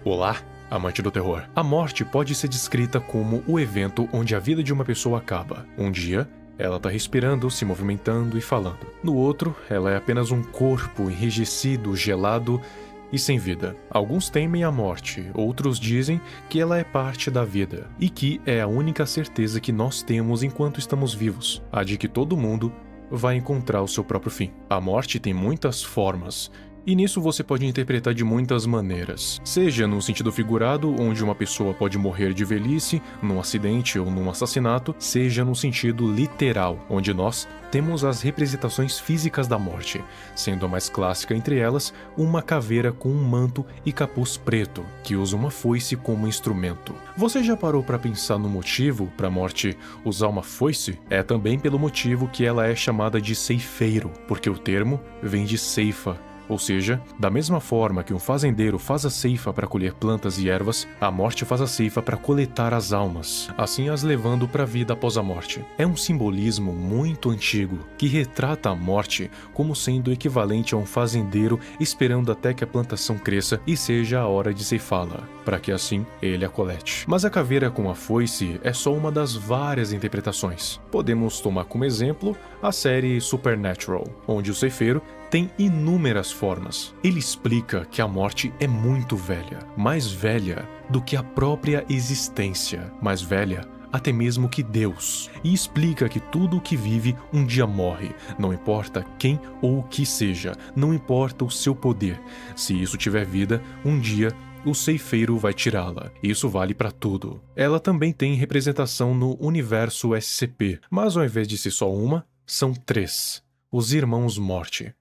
Olá, amante do terror. A morte pode ser descrita como o evento onde a vida de uma pessoa acaba. Um dia, ela está respirando, se movimentando e falando. No outro, ela é apenas um corpo enrijecido, gelado e sem vida. Alguns temem a morte, outros dizem que ela é parte da vida e que é a única certeza que nós temos enquanto estamos vivos, a de que todo mundo vai encontrar o seu próprio fim. A morte tem muitas formas, e nisso você pode interpretar de muitas maneiras. Seja no sentido figurado, onde uma pessoa pode morrer de velhice, num acidente ou num assassinato, seja no sentido literal, onde nós temos as representações físicas da morte, sendo a mais clássica entre elas uma caveira com um manto e capuz preto, que usa uma foice como instrumento. Você já parou para pensar no motivo para a morte usar uma foice? É também pelo motivo que ela é chamada de ceifeiro, porque o termo vem de ceifa. Ou seja, da mesma forma que um fazendeiro faz a ceifa para colher plantas e ervas, a morte faz a ceifa para coletar as almas, assim as levando para a vida após a morte. É um simbolismo muito antigo, que retrata a morte como sendo equivalente a um fazendeiro esperando até que a plantação cresça e seja a hora de ceifá-la, para que assim ele a colete. Mas a caveira com a foice é só uma das várias interpretações. Podemos tomar como exemplo a série Supernatural, onde o ceifeiro tem inúmeras formas. Ele explica que a morte é muito velha, mais velha do que a própria existência, mais velha até mesmo que Deus, e explica que tudo o que vive um dia morre, não importa quem ou o que seja, não importa o seu poder. Se isso tiver vida, um dia o ceifeiro vai tirá-la. Isso vale para tudo. Ela também tem representação no universo SCP, mas ao invés de ser só uma, são três: os Irmãos Morte.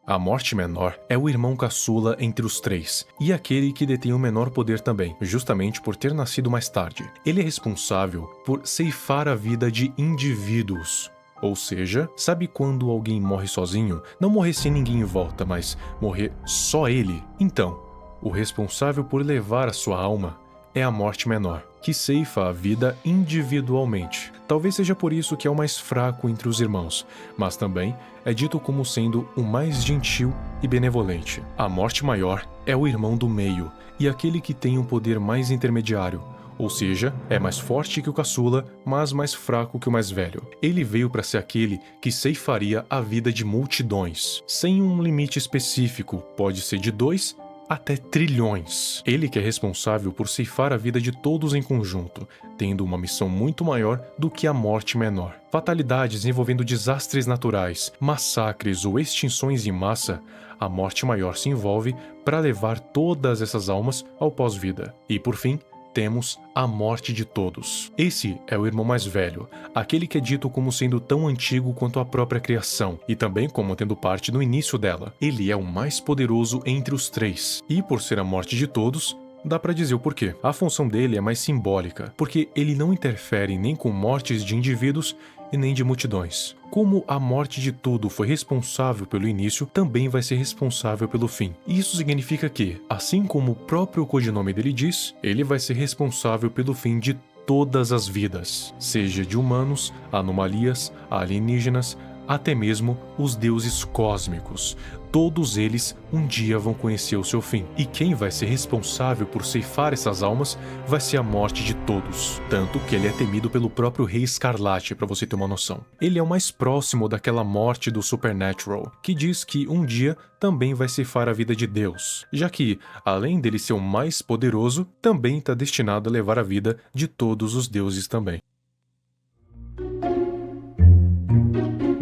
A Morte Menor é o irmão caçula entre os três, e aquele que detém o menor poder também, justamente por ter nascido mais tarde. Ele é responsável por ceifar a vida de indivíduos. Ou seja, sabe quando alguém morre sozinho? Não morrer sem ninguém em volta, mas morrer só ele? Então, o responsável por levar a sua alma é a Morte Menor, que ceifa a vida individualmente. Talvez seja por isso que é o mais fraco entre os irmãos, mas também é dito como sendo o mais gentil e benevolente. A Morte Maior é o irmão do meio e aquele que tem um poder mais intermediário, ou seja, é mais forte que o caçula, mas mais fraco que o mais velho. Ele veio para ser aquele que ceifaria a vida de multidões, sem um limite específico, pode ser de 2 até trilhões. Ele que é responsável por ceifar a vida de todos em conjunto, tendo uma missão muito maior do que a Morte Menor. Fatalidades envolvendo desastres naturais, massacres ou extinções em massa, a Morte Maior se envolve para levar todas essas almas ao pós-vida. E por fim, temos a morte de todos. Esse é o irmão mais velho, aquele que é dito como sendo tão antigo quanto a própria criação, e também como tendo parte no início dela. Ele é o mais poderoso entre os três, e por ser a morte de todos, dá pra dizer o porquê. A função dele é mais simbólica, porque ele não interfere nem com mortes de indivíduos e nem de multidões. Como a morte de tudo foi responsável pelo início, também vai ser responsável pelo fim. Isso significa que, assim como o próprio codinome dele diz, ele vai ser responsável pelo fim de todas as vidas, seja de humanos, anomalias, alienígenas, até mesmo os deuses cósmicos. Todos eles um dia vão conhecer o seu fim. E quem vai ser responsável por ceifar essas almas vai ser a morte de todos. Tanto que ele é temido pelo próprio Rei Escarlate, para você ter uma noção. Ele é o mais próximo daquela morte do Supernatural, que diz que um dia também vai ceifar a vida de Deus, já que, além dele ser o mais poderoso, também está destinado a levar a vida de todos os deuses também.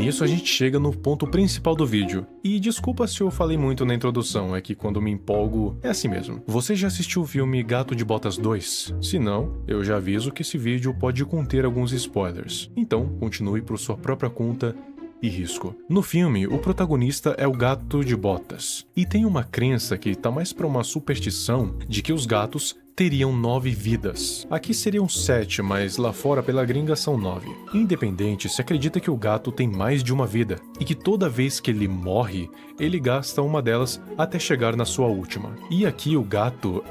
Nisso a gente chega no ponto principal do vídeo. E desculpa se eu falei muito na introdução, é que quando me empolgo é assim mesmo. Você já assistiu o filme Gato de Botas 2? Se não, eu já aviso que esse vídeo pode conter alguns spoilers. Então, continue por sua própria conta e risco. No filme, o protagonista é o Gato de Botas. E tem uma crença que tá mais pra uma superstição de que os gatos teriam 9 vidas. Aqui seriam 7, mas lá fora pela gringa são 9. Independente, se acredita que o gato tem mais de uma vida, e que toda vez que ele morre, ele gasta uma delas até chegar na sua última. E aqui o gato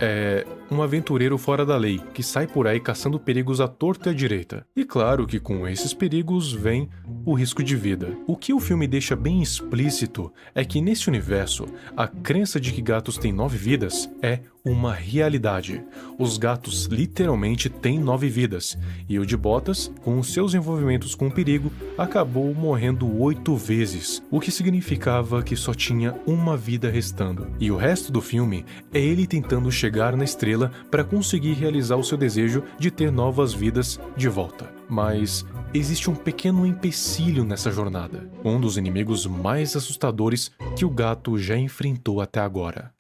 um aventureiro fora da lei, que sai por aí caçando perigos à torta e à direita. E claro que com esses perigos vem o risco de vida. O que o filme deixa bem explícito é que nesse universo, a crença de que gatos têm 9 vidas é uma realidade. Os gatos literalmente têm 9 vidas, e o de Botas, com os seus envolvimentos com o perigo, acabou morrendo 8 vezes, o que significava que só tinha uma vida restando. E o resto do filme é ele tentando chegar na estrela para conseguir realizar o seu desejo de ter novas vidas de volta. Mas existe um pequeno empecilho nessa jornada, um dos inimigos mais assustadores que o gato já enfrentou até agora.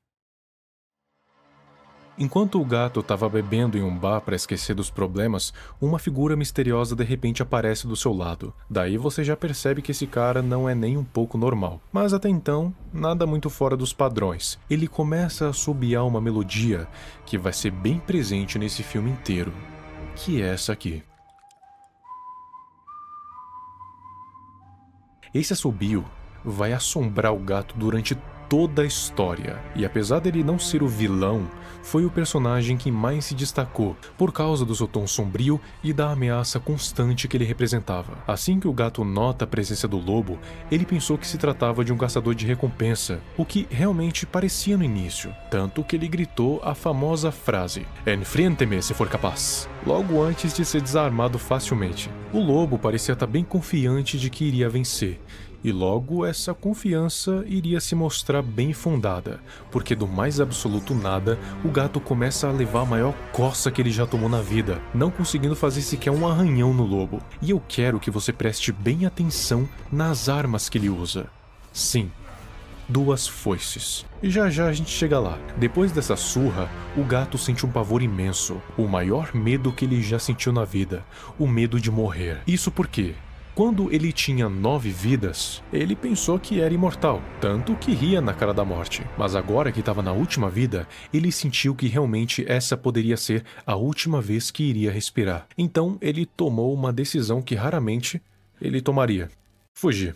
Enquanto o gato estava bebendo em um bar para esquecer dos problemas, uma figura misteriosa de repente aparece do seu lado. Daí você já percebe que esse cara não é nem um pouco normal. Mas até então, nada muito fora dos padrões. Ele começa a assobiar uma melodia que vai ser bem presente nesse filme inteiro, que é essa aqui. Esse assobio vai assombrar o gato durante toda a história, e apesar dele não ser o vilão, foi o personagem que mais se destacou por causa do seu tom sombrio e da ameaça constante que ele representava. Assim que o gato nota a presença do lobo, ele pensou que se tratava de um caçador de recompensa, o que realmente parecia no início, tanto que ele gritou a famosa frase "Enfrente-me se for capaz", logo antes de ser desarmado facilmente. O lobo parecia estar bem confiante de que iria vencer, e logo essa confiança iria se mostrar bem fundada, porque do mais absoluto nada, o gato começa a levar a maior coça que ele já tomou na vida, não conseguindo fazer sequer um arranhão no lobo. E eu quero que você preste bem atenção nas armas que ele usa. Sim, 2 foices. E já já a gente chega lá. Depois dessa surra, o gato sente um pavor imenso, o maior medo que ele já sentiu na vida, o medo de morrer. Isso porque quando ele tinha 9 vidas, ele pensou que era imortal, tanto que ria na cara da morte. Mas agora que estava na última vida, ele sentiu que realmente essa poderia ser a última vez que iria respirar. Então ele tomou uma decisão que raramente ele tomaria: fugir.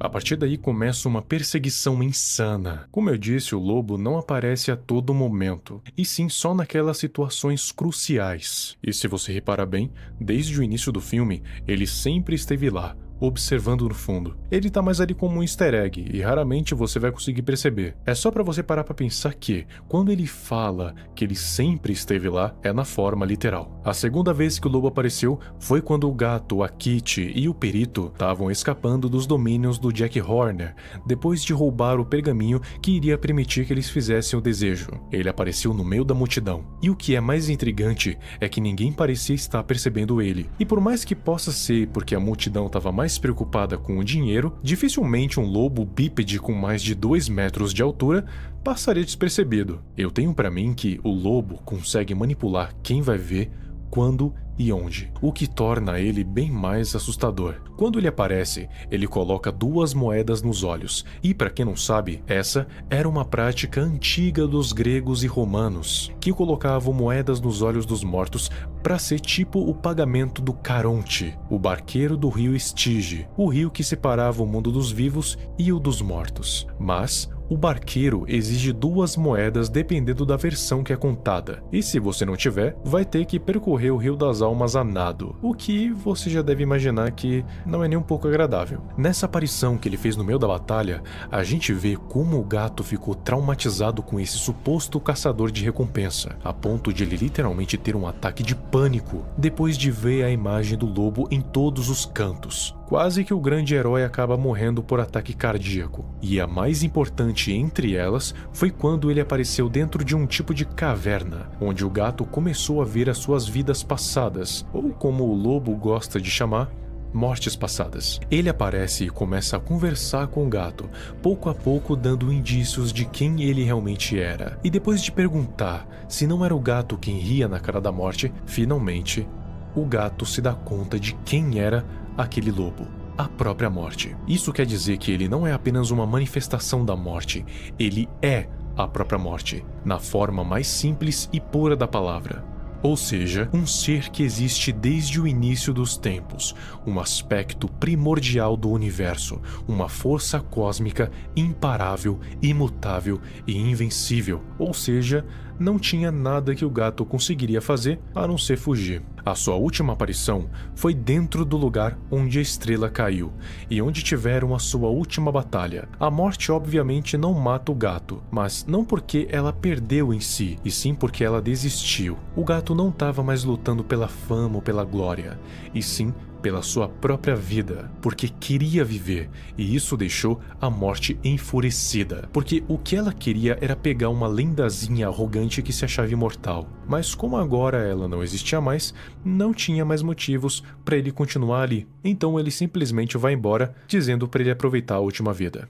A partir daí começa uma perseguição insana. Como eu disse, o lobo não aparece a todo momento, e sim só naquelas situações cruciais. E se você reparar bem, desde o início do filme, ele sempre esteve lá, observando no fundo. Ele tá mais ali como um easter egg, e raramente você vai conseguir perceber. É só pra você parar pra pensar que, quando ele fala que ele sempre esteve lá, é na forma literal. A segunda vez que o lobo apareceu foi quando o gato, a Kitty e o perito estavam escapando dos domínios do Jack Horner, depois de roubar o pergaminho que iria permitir que eles fizessem o desejo. Ele apareceu no meio da multidão, e o que é mais intrigante é que ninguém parecia estar percebendo ele. E por mais que possa ser porque a multidão estava mais preocupada com o dinheiro, dificilmente um lobo bípede com mais de 2 metros de altura passaria despercebido. Eu tenho pra mim que o lobo consegue manipular quem vai ver, quando e onde, o que torna ele bem mais assustador. Quando ele aparece, ele coloca 2 moedas nos olhos, e para quem não sabe, essa era uma prática antiga dos gregos e romanos, que colocavam moedas nos olhos dos mortos para ser tipo o pagamento do Caronte, o barqueiro do rio Estige, o rio que separava o mundo dos vivos e o dos mortos. Mas o barqueiro exige 2 moedas dependendo da versão que é contada, e se você não tiver, vai ter que percorrer o Rio das Almas a nado, o que você já deve imaginar que não é nem um pouco agradável. Nessa aparição que ele fez no meio da batalha, a gente vê como o gato ficou traumatizado com esse suposto caçador de recompensa, a ponto de ele literalmente ter um ataque de pânico depois de ver a imagem do lobo em todos os cantos. Quase que o grande herói acaba morrendo por ataque cardíaco. E a mais importante entre elas foi quando ele apareceu dentro de um tipo de caverna, onde o gato começou a ver as suas vidas passadas, ou como o lobo gosta de chamar, mortes passadas. Ele aparece e começa a conversar com o gato, pouco a pouco dando indícios de quem ele realmente era. E depois de perguntar se não era o gato quem ria na cara da morte, finalmente o gato se dá conta de quem era aquele lobo: a própria morte. Isso quer dizer que ele não é apenas uma manifestação da morte, ele é a própria morte, na forma mais simples e pura da palavra. ou seja, um ser que existe desde o início dos tempos, um aspecto primordial do universo, uma força cósmica imparável, imutável e invencível, ou seja, não tinha nada que o gato conseguiria fazer a não ser fugir. A sua última aparição foi dentro do lugar onde a estrela caiu e onde tiveram a sua última batalha. A morte obviamente não mata o gato, mas não porque ela perdeu em si, e sim porque ela desistiu. O gato não estava mais lutando pela fama ou pela glória, e sim pela sua própria vida, porque queria viver, e isso deixou a morte enfurecida, porque o que ela queria era pegar uma lendazinha arrogante que se achava imortal. Mas como agora ela não existia mais, não tinha mais motivos para ele continuar ali, então ele simplesmente vai embora, dizendo para ele aproveitar a última vida.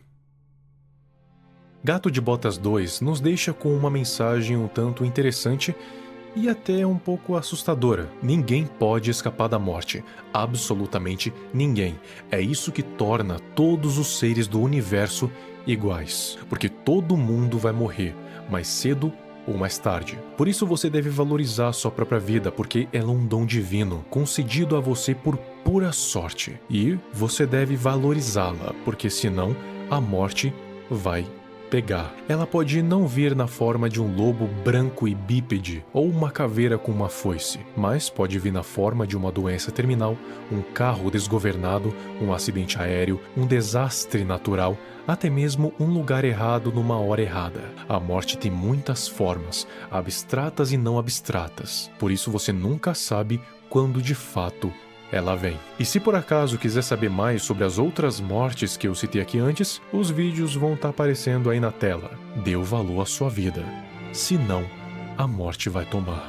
Gato de Botas 2 nos deixa com uma mensagem um tanto interessante e até um pouco assustadora. Ninguém pode escapar da morte. Absolutamente ninguém. É isso que torna todos os seres do universo iguais. Porque todo mundo vai morrer, mais cedo ou mais tarde. Por isso você deve valorizar a sua própria vida, porque ela é um dom divino, concedido a você por pura sorte. E você deve valorizá-la, porque senão a morte vai pegar. Ela pode não vir na forma de um lobo branco e bípede ou uma caveira com uma foice, mas pode vir na forma de uma doença terminal, um carro desgovernado, um acidente aéreo, um desastre natural, até mesmo um lugar errado numa hora errada. A morte tem muitas formas, abstratas e não abstratas, por isso você nunca sabe quando de fato ela vem. E se por acaso quiser saber mais sobre as outras mortes que eu citei aqui antes, os vídeos vão estar aparecendo aí na tela. Dê o valor à sua vida, senão a morte vai tomar.